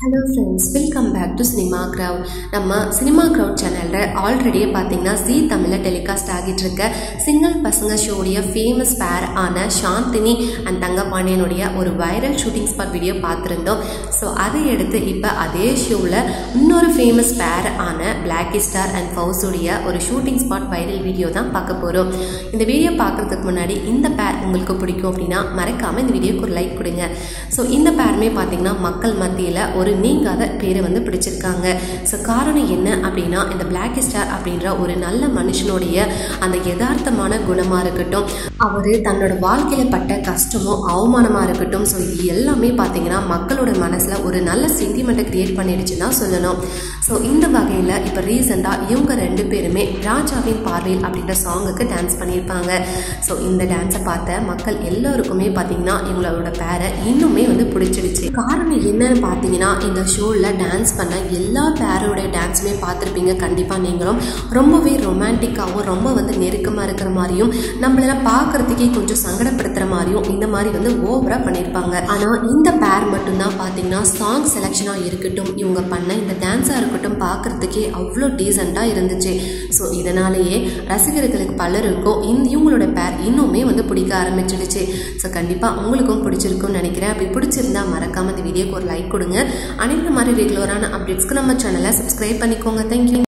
Hello friends, welcome back to Cinema Crowd. நம்ம Cinema Crowd சேனல்ல already பாத்தீங்கன்னா ஜீ தமிழ்ல டெலிகாஸ்ட் ஆகிட்டு இருக்க சிங்கிள் பசங்க ஷோடைய ஃபேமஸ் பேர் ஆன சாந்தினி அண்ட் தங்கபாண்டியனுடைய ஒரு வைரல் ஷூட்டிங் ஸ்பாட் வீடியோ பார்த்திருந்தோம். ஸோ அதை எடுத்து இப்போ அதே ஷோவில் இன்னொரு ஃபேமஸ் பேர் ஆன பிளாக்கி ஸ்டார் அண்ட் ஃபவுஸுடைய ஒரு ஷூட்டிங் ஸ்பாட் வைரல் வீடியோ தான் பார்க்க போகிறோம். இந்த வீடியோ பார்க்குறதுக்கு முன்னாடி இந்த பேர் உங்களுக்கு பிடிக்கும் அப்படின்னா மறக்காமல் இந்த வீடியோக்கு ஒரு லைக் கொடுங்க. ஸோ இந்த பேருமே பார்த்தீங்கன்னா மக்கள் மத்தியில் ஒரு நீங்காத பேரை வந்து பிடிச்சிருக்காங்க. ஸோ காரணம் என்ன அப்படின்னா இந்த பிளாக்கி ஸ்டார் அப்படின்ற ஒரு நல்ல மனுஷனுடைய அந்த யதார்த்தமான குணமாக இருக்கட்டும், அவர் தன்னோட வாழ்க்கையில் பட்ட கஷ்டமோ அவமானமாக இருக்கட்டும், ஸோ இது எல்லாமே பார்த்தீங்கன்னா மக்களோட மனசில் ஒரு நல்ல சென்டிமெண்ட்டை கிரியேட் பண்ணிடுச்சு தான் சொல்லணும். ஸோ இந்த வகையில் இப்போ ரீசெண்டாக இவங்க ரெண்டு பேருமே ராஜாவின் பார்வையில் அப்படின்ற சாங்குக்கு டான்ஸ் பண்ணியிருப்பாங்க. ஸோ இந்த டான்ஸை பார்த்த மக்கள் எல்லோருக்குமே பார்த்தீங்கன்னா இவங்களோட பேரை இன்னுமே வந்து பிடிச்சிடுச்சு. காரணம் என்னன்னு பார்த்தீங்கன்னா இந்த ஷோவில் டான்ஸ் பண்ண எல்லா பேரோட டான்ஸுமே பார்த்துருப்பீங்க கண்டிப்பாக நீங்களும். ரொம்பவே ரொமான்டிக்காகவும் ரொம்ப வந்து நெருக்கமாக இருக்கிற மாதிரியும் நம்மளெல்லாம் பார்க்குறதுக்கே கொஞ்சம் சங்கடப்படுத்துகிற மாதிரியும் இந்த மாதிரி வந்து ஓவராக பண்ணியிருப்பாங்க. ஆனால் இந்த பேர் மட்டும்தான் பார்த்தீங்கன்னா சாங் செலெக்ஷனாக இருக்கட்டும், இவங்க பண்ண இந்த டான்ஸாக இருக்கட்டும் பார்க்குறதுக்கே அவ்வளோ டீசெண்டாக இருந்துச்சு. ஸோ இதனாலேயே ரசிகர்களுக்கு பலருக்கும் இவங்களோட பேர் இன்னுமே வந்து பிடிக்க ஆரம்பிச்சிடுச்சு. ஸோ கண்டிப்பாக உங்களுக்கும் பிடிச்சிருக்கும்னு நினைக்கிறேன். அப்படி பிடிச்சிருந்தா மறக்காமல் இந்த வீடியோக்கு ஒரு லைக் கொடுங்க. அனைத்து மாதிரி ரெகுலரான அப்டேட்ஸ்க்கு நம்ம சேனலை சப்ஸ்கிரைப் பண்ணிக்கோங்க. தேங்க்யூ.